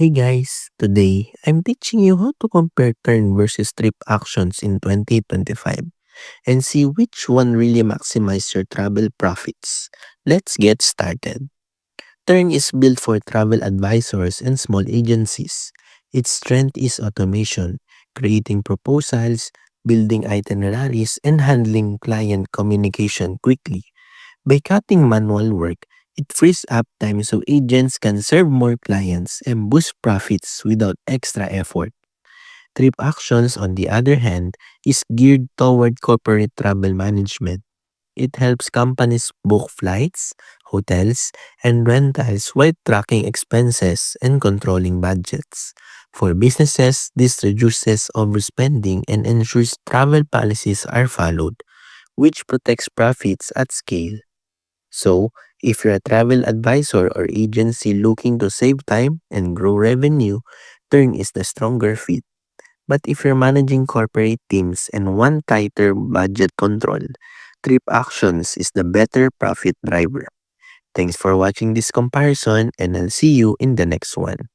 Hey guys, today I'm teaching you how to compare turn versus trip actions in 2025 and see which one really maximizes your travel profits. Let's get started. Turn is built for travel advisors and small agencies. Its strength is automation, creating proposals, building itineraries, and handling client communication quickly. By cutting manual work, it frees up time so agents can serve more clients and boost profits without extra effort. Trip Actions, on the other hand, is geared toward corporate travel management. It helps companies book flights, hotels, and rentals while tracking expenses and controlling budgets. For businesses, this reduces overspending and ensures travel policies are followed, which protects profits at scale. So, if you're a travel advisor or agency looking to save time and grow revenue, Turn is the stronger fit. But if you're managing corporate teams and want tighter budget control, Trip Actions is the better profit driver. Thanks for watching this comparison, and I'll see you in the next one.